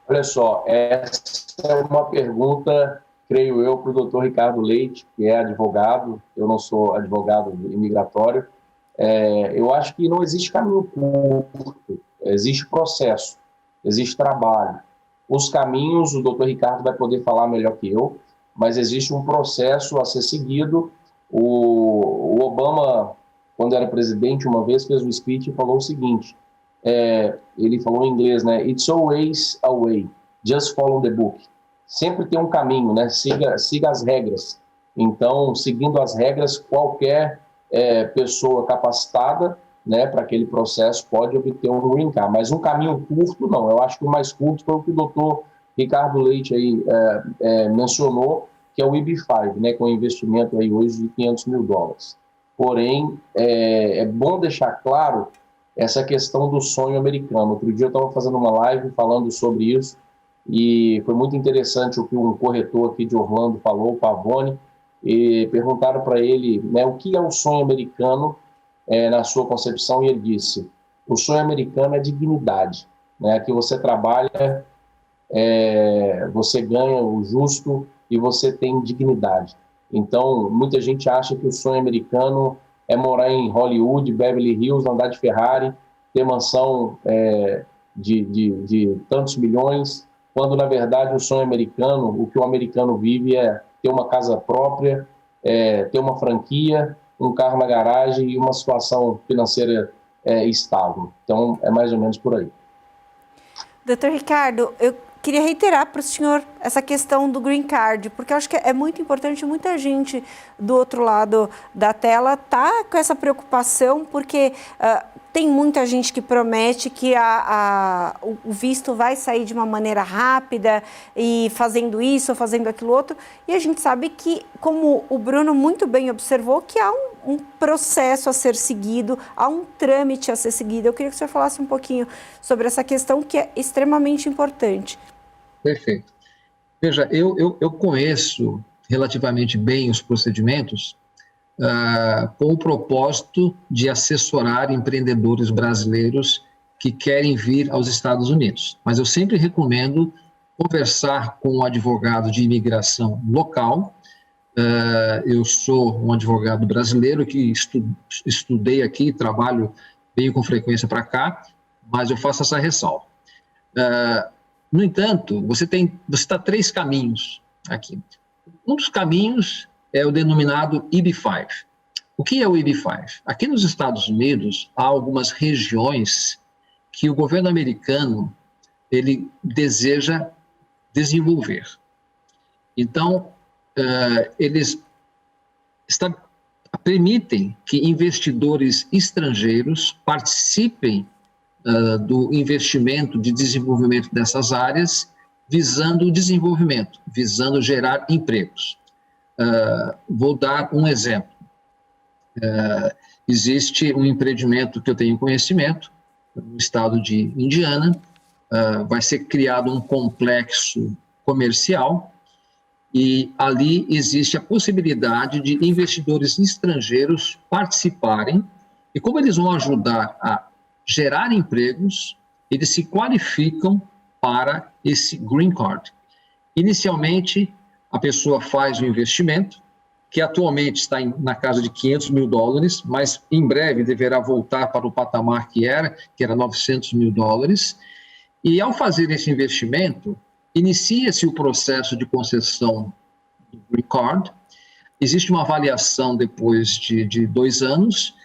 Olha só, essa é uma pergunta, creio eu, para o doutor Ricardo Leite, que é advogado. Eu não sou advogado imigratório. Eu acho que não existe caminho curto, existe processo, existe trabalho. Os caminhos, o doutor Ricardo vai poder falar melhor que eu, mas existe um processo a ser seguido. O Obama, quando era presidente, uma vez fez um speech e falou o seguinte, ele falou em inglês, né? It's always a way, just follow the book. Sempre tem um caminho, né? Siga as regras. Então, seguindo as regras, qualquer pessoa capacitada, né, para aquele processo pode obter um green card, mas um caminho curto não. Eu acho que o mais curto foi o que o doutor Ricardo Leite aí mencionou, que é o EB-5, né, com investimento aí hoje de $500 mil. Porém, é bom deixar claro essa questão do sonho americano. Outro dia eu estava fazendo uma live falando sobre isso e foi muito interessante o que um corretor aqui de Orlando falou, o Pavone, e perguntaram para ele, né, o que é o sonho americano na sua concepção, e ele disse, o sonho americano é dignidade, né? Aqui você trabalha, você ganha o justo e você tem dignidade. Então, muita gente acha que o sonho americano é morar em Hollywood, Beverly Hills, andar de Ferrari, ter mansão de tantos milhões, quando, na verdade, o sonho americano, o que o americano vive é ter uma casa própria, ter uma franquia, um carro na garagem e uma situação financeira estável. Então, é mais ou menos por aí. Doutor Ricardo, eu queria reiterar para o senhor essa questão do Green Card, porque eu acho que é muito importante, muita gente do outro lado da tela está com essa preocupação, porque tem muita gente que promete que o visto vai sair de uma maneira rápida e fazendo isso ou fazendo aquilo outro, e a gente sabe que, como o Bruno muito bem observou, que há um processo a ser seguido, há um trâmite a ser seguido. Eu queria que o senhor falasse um pouquinho sobre essa questão que é extremamente importante. Perfeito. Veja, eu conheço relativamente bem os procedimentos, com o propósito de assessorar empreendedores brasileiros que querem vir aos Estados Unidos. Mas eu sempre recomendo conversar com um advogado de imigração local. Eu sou um advogado brasileiro que estudei aqui, trabalho, venho com frequência para cá, mas eu faço essa ressalva. No entanto, você está 3 caminhos aqui. Um dos caminhos é o denominado EB-5. O que é o EB-5? Aqui nos Estados Unidos, há algumas regiões que o governo americano ele deseja desenvolver. Então, eles permitem que investidores estrangeiros participem do investimento de desenvolvimento dessas áreas, visando o desenvolvimento, visando gerar empregos. Vou dar um exemplo. Existe um empreendimento que eu tenho conhecimento, no estado de Indiana, vai ser criado um complexo comercial e ali existe a possibilidade de investidores estrangeiros participarem e como eles vão ajudar a gerar empregos, eles se qualificam para esse Green Card. Inicialmente, a pessoa faz o investimento, que atualmente está na casa de $500 mil, mas em breve deverá voltar para o patamar que era $900 mil. E ao fazer esse investimento, inicia-se o processo de concessão do Green Card, existe uma avaliação depois de 2 anos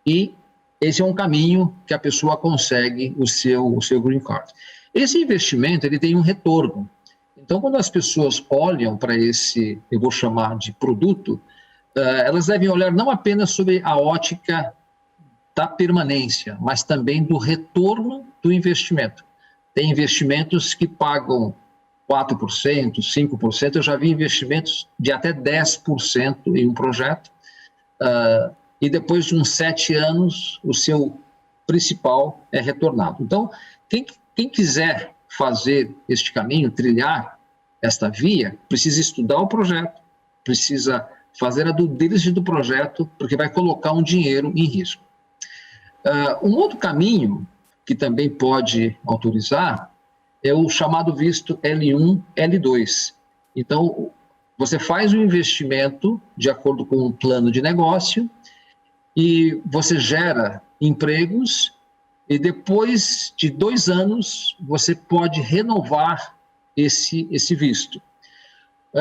e esse é um caminho que a pessoa consegue o seu Green Card. Esse investimento ele tem um retorno. Então, quando as pessoas olham para esse, eu vou chamar de produto, elas devem olhar não apenas sobre a ótica da permanência, mas também do retorno do investimento. Tem investimentos que pagam 4%, 5%, eu já vi investimentos de até 10% em um projeto, e depois de uns 7 anos, o seu principal é retornado. Então, quem quiser fazer este caminho, trilhar esta via, precisa estudar o projeto, precisa fazer a due diligence do projeto, porque vai colocar um dinheiro em risco. Um outro caminho que também pode autorizar é o chamado visto L1, L2. Então, você faz o investimento de acordo com um plano de negócio e você gera empregos e depois de 2 anos você pode renovar esse visto.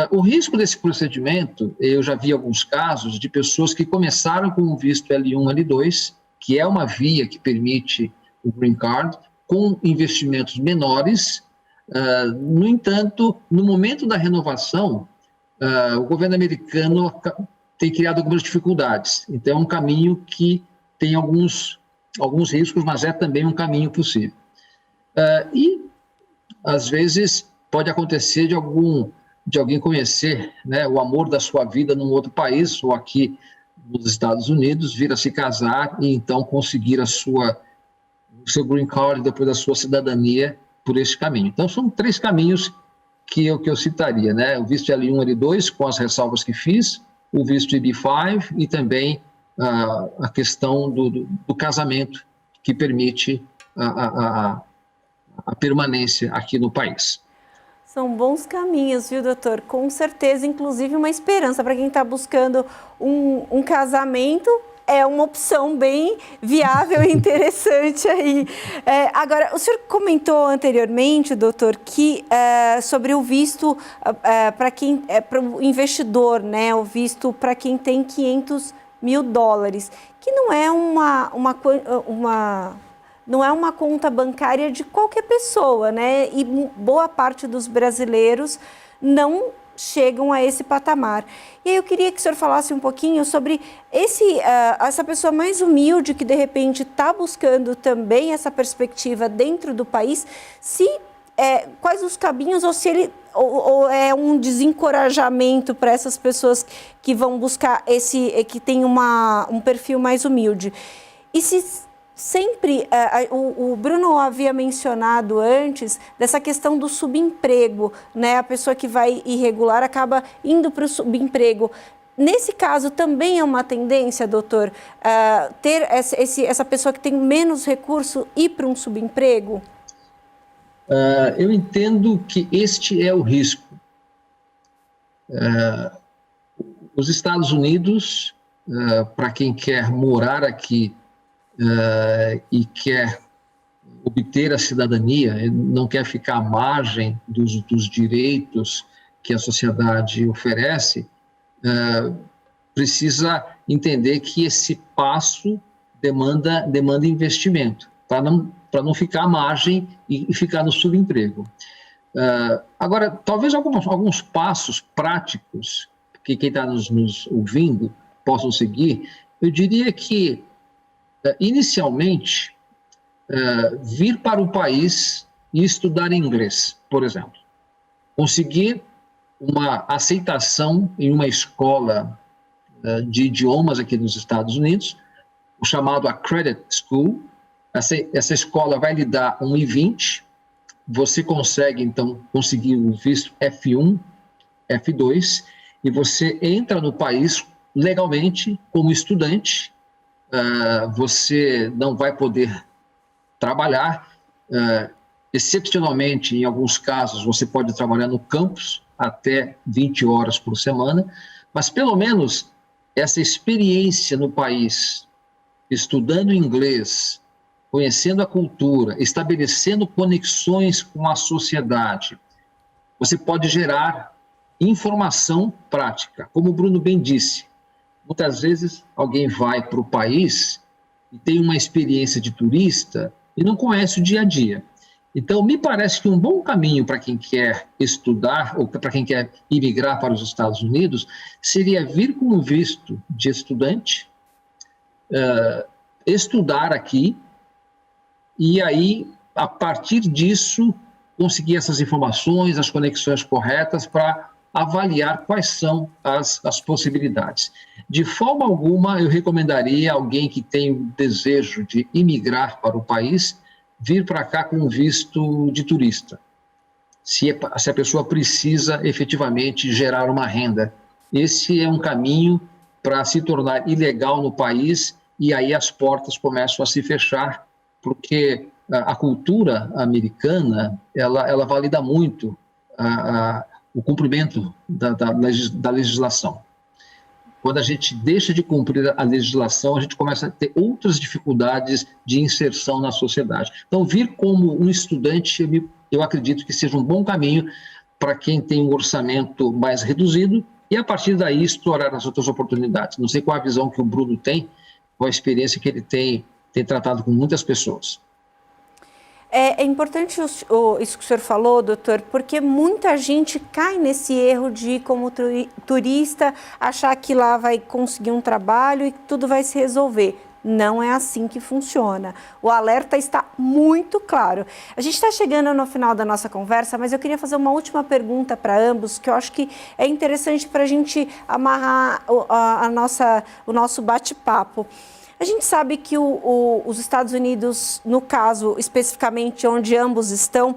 O risco desse procedimento, eu já vi alguns casos de pessoas que começaram com o visto L1, L2, que é uma via que permite o Green Card, com investimentos menores. No entanto, no momento da renovação, o governo americano tem criado algumas dificuldades. Então, é um caminho que tem alguns riscos, mas é também um caminho possível. E, às vezes, pode acontecer de alguém conhecer, né, o amor da sua vida num outro país, ou aqui nos Estados Unidos, vir a se casar e, então, conseguir o seu Green Card, depois da sua cidadania, por esse caminho. Então, são 3 caminhos que eu citaria, né? O visto L1, L2, com as ressalvas que fiz, o visto EB-5 e também a questão do casamento, que permite a permanência aqui no país. São bons caminhos, viu, doutor? Com certeza, inclusive uma esperança para quem está buscando um casamento, é uma opção bem viável e interessante aí. Agora, o senhor comentou anteriormente, doutor, que sobre o visto para o investidor, né? O visto para quem tem $500 mil, que não é não é uma conta bancária de qualquer pessoa, né? E boa parte dos brasileiros não chegam a esse patamar. E aí eu queria que o senhor falasse um pouquinho sobre essa pessoa mais humilde que de repente está buscando também essa perspectiva dentro do país, quais os caminhos, ou se ele ou é um desencorajamento para essas pessoas que vão buscar que tem um perfil mais humilde. E sempre, o Bruno havia mencionado antes dessa questão do subemprego, né? A pessoa que vai irregular acaba indo para o subemprego. Nesse caso, também é uma tendência, doutor, ter essa pessoa que tem menos recurso ir para um subemprego? Eu entendo que este é o risco. Os Estados Unidos, para quem quer morar aqui e quer obter a cidadania, não quer ficar à margem dos direitos que a sociedade oferece, precisa entender que esse passo demanda investimento, para não ficar à margem e ficar no subemprego. Agora, talvez alguns passos práticos que quem está nos ouvindo possam seguir, eu diria que, inicialmente, vir para o país e estudar inglês, por exemplo. Conseguir uma aceitação em uma escola de idiomas aqui nos Estados Unidos, o chamado Accredited School. Essa escola vai lhe dar um I-20, você consegue, então, conseguir o visto F1, F2, e você entra no país legalmente como estudante. Você não vai poder trabalhar, excepcionalmente, em alguns casos, você pode trabalhar no campus até 20 horas por semana, mas pelo menos essa experiência no país, estudando inglês, conhecendo a cultura, estabelecendo conexões com a sociedade, você pode gerar informação prática. Como o Bruno bem disse, muitas vezes alguém vai para o país e tem uma experiência de turista e não conhece o dia a dia. Então, me parece que um bom caminho para quem quer estudar ou para quem quer imigrar para os Estados Unidos seria vir com um visto de estudante, estudar aqui e aí, a partir disso, conseguir essas informações, as conexões corretas para avaliar quais são as possibilidades. De forma alguma, eu recomendaria alguém que tem o desejo de imigrar para o país vir para cá com visto de turista, se a pessoa precisa efetivamente gerar uma renda. Esse é um caminho para se tornar ilegal no país e aí as portas começam a se fechar, porque a cultura americana, ela valida muito o cumprimento da legislação. Quando a gente deixa de cumprir a legislação, a gente começa a ter outras dificuldades de inserção na sociedade. Então, vir como um estudante, eu acredito que seja um bom caminho para quem tem um orçamento mais reduzido e, a partir daí, explorar as outras oportunidades. Não sei qual a visão que o Bruno tem, qual a experiência que ele tem tratado com muitas pessoas. É importante isso que o senhor falou, doutor, porque muita gente cai nesse erro de ir como turista, achar que lá vai conseguir um trabalho e tudo vai se resolver. Não é assim que funciona. O alerta está muito claro. A gente está chegando no final da nossa conversa, mas eu queria fazer uma última pergunta para ambos, que eu acho que é interessante para a gente amarrar o nosso bate-papo. A gente sabe que os Estados Unidos, no caso especificamente onde ambos estão,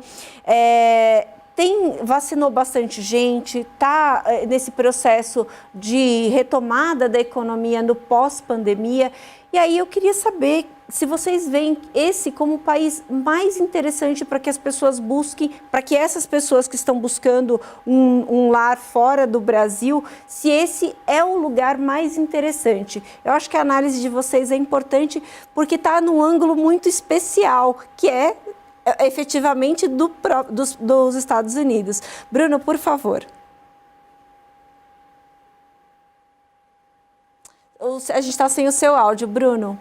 vacinou bastante gente, está nesse processo de retomada da economia no pós-pandemia. E aí eu queria saber se vocês veem esse como o país mais interessante para que as pessoas busquem, para que essas pessoas que estão buscando um lar fora do Brasil, se esse é o lugar mais interessante. Eu acho que a análise de vocês é importante porque está num ângulo muito especial, que é efetivamente dos Estados Unidos. Bruno, por favor. A gente está sem o seu áudio, Bruno.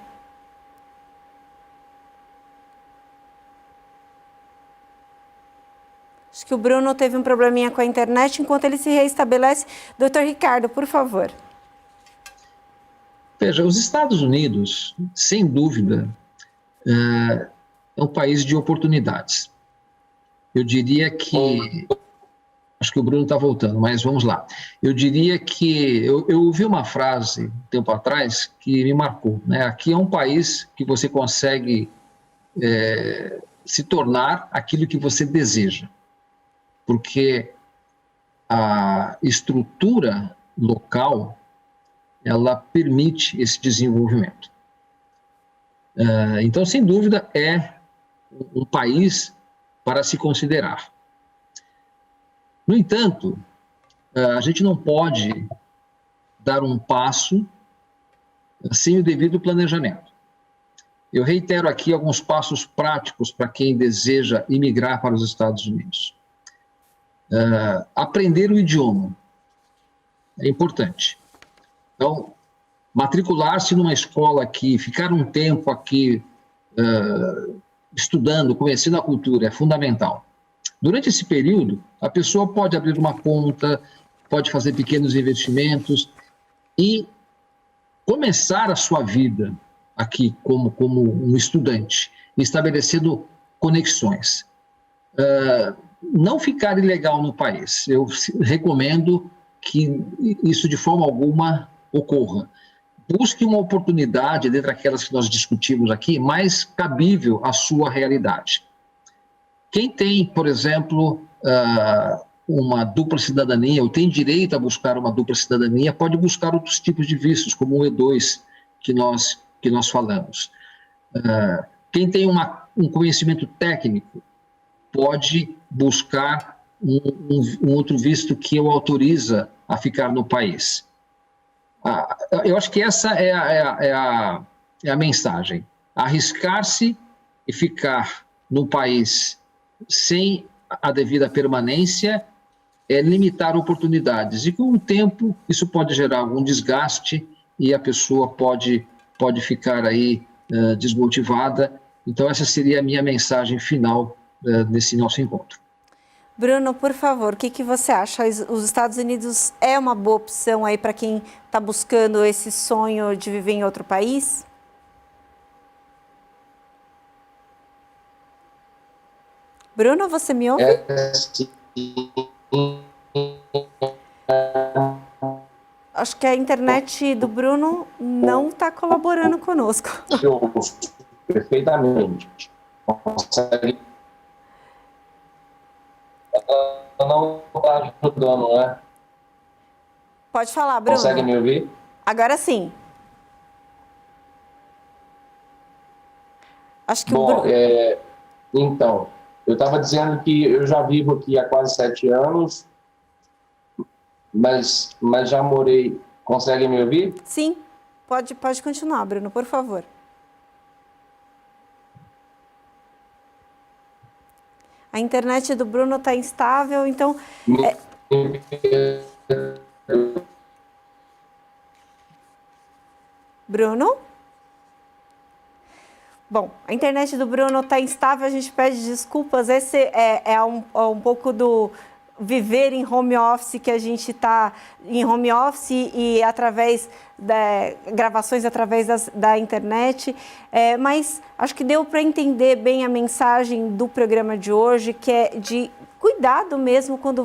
Acho que o Bruno teve um probleminha com a internet. Enquanto ele se reestabelece, doutor Ricardo, por favor. Veja, os Estados Unidos, sem dúvida, é um país de oportunidades. Eu diria que Acho que o Bruno está voltando, mas vamos lá. Eu diria que eu ouvi uma frase um tempo atrás que me marcou, né? Aqui é um país que você consegue se tornar aquilo que você deseja, porque a estrutura local ela permite esse desenvolvimento. Então, sem dúvida, é um país para se considerar. No entanto, a gente não pode dar um passo sem o devido planejamento. Eu reitero aqui alguns passos práticos para quem deseja imigrar para os Estados Unidos. Aprender o idioma é importante. Então, matricular-se numa escola aqui, ficar um tempo aqui estudando, conhecendo a cultura é fundamental. Durante esse período, a pessoa pode abrir uma conta, pode fazer pequenos investimentos e começar a sua vida aqui como um estudante, estabelecendo conexões. Não ficar ilegal no país. Eu recomendo que isso de forma alguma ocorra. Busque uma oportunidade, dentre aquelas que nós discutimos aqui, mais cabível à sua realidade. Quem tem, por exemplo, uma dupla cidadania, ou tem direito a buscar uma dupla cidadania, pode buscar outros tipos de vistos, como o E2 que nós falamos. Quem tem um conhecimento técnico pode buscar um outro visto que o autoriza a ficar no país. Eu acho que essa é a mensagem. Arriscar-se e ficar no país sem a devida permanência é limitar oportunidades. E com o tempo isso pode gerar algum desgaste e a pessoa pode ficar aí desmotivada. Então essa seria a minha mensagem final desse nosso encontro. Bruno, por favor, o que você acha? Os Estados Unidos é uma boa opção aí para quem está buscando esse sonho de viver em outro país? Bruno, você me ouve? Sim. Acho que a internet do Bruno não está colaborando conosco. Eu ouço perfeitamente. Consegue. Ela não está ajudando, né? Pode falar, Bruno. Consegue me ouvir? Agora sim. Acho que Bom, o Bruno... então, eu estava dizendo que eu já vivo aqui há quase 7 anos, mas já morei... Consegue me ouvir? Sim, pode continuar, Bruno, por favor. A internet do Bruno está instável, então... Bruno? Bom, a internet do Bruno está instável, a gente pede desculpas. Esse é um pouco do viver em home office, que a gente está em home office e através gravações através da internet, mas acho que deu para entender bem a mensagem do programa de hoje, que é de cuidado mesmo quando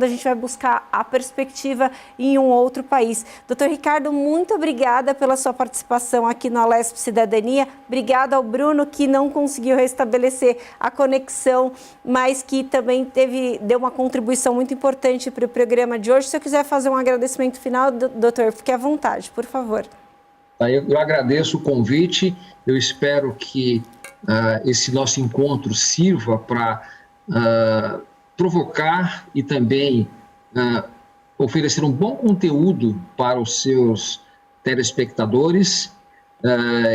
a gente vai buscar a perspectiva em um outro país. Doutor Ricardo, muito obrigada pela sua participação aqui no Alesp Cidadania. Obrigada ao Bruno, que não conseguiu restabelecer a conexão, mas que também deu uma contribuição muito importante para o programa de hoje. Se eu quiser fazer um agradecimento final, doutor, fique à vontade, por favor. Eu agradeço o convite, eu espero que esse nosso encontro sirva para provocar e também oferecer um bom conteúdo para os seus telespectadores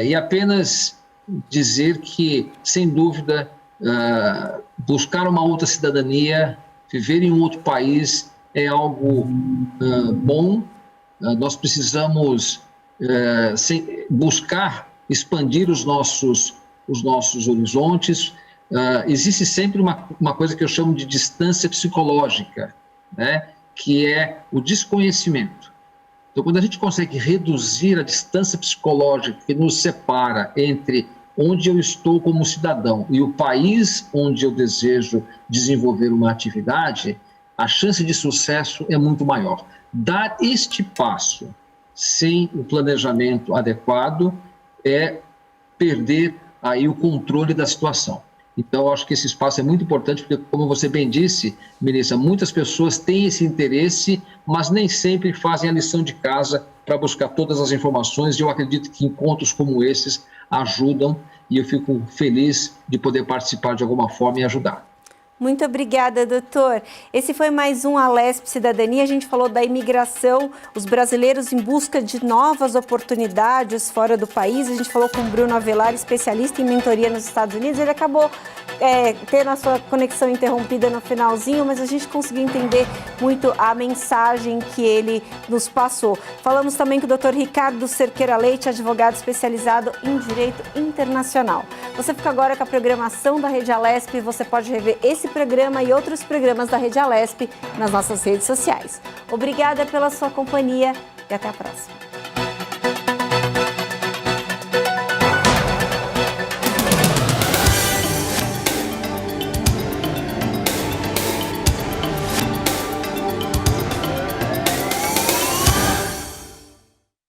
e apenas dizer que, sem dúvida, buscar uma outra cidadania, viver em um outro país é algo bom. Nós precisamos buscar expandir os nossos horizontes. Existe sempre uma coisa que eu chamo de distância psicológica, né? Que é o desconhecimento. Então, quando a gente consegue reduzir a distância psicológica que nos separa entre onde eu estou como cidadão e o país onde eu desejo desenvolver uma atividade, a chance de sucesso é muito maior. Dar este passo sem o planejamento adequado é perder aí o controle da situação. Então, eu acho que esse espaço é muito importante, porque, como você bem disse, Melissa, muitas pessoas têm esse interesse, mas nem sempre fazem a lição de casa para buscar todas as informações, e eu acredito que encontros como esses ajudam, e eu fico feliz de poder participar de alguma forma e ajudar. Muito obrigada, doutor. Esse foi mais um Alesp Cidadania. A gente falou da imigração, os brasileiros em busca de novas oportunidades fora do país. A gente falou com o Bruno Avelar, especialista em mentoria nos Estados Unidos. Ele acabou tendo a sua conexão interrompida no finalzinho, mas a gente conseguiu entender muito a mensagem que ele nos passou. Falamos também com o doutor Ricardo Cerqueira Leite, advogado especializado em Direito Internacional. Você fica agora com a programação da Rede Alesp. Você pode rever esse programa e outros programas da Rede Alesp nas nossas redes sociais. Obrigada pela sua companhia e até a próxima.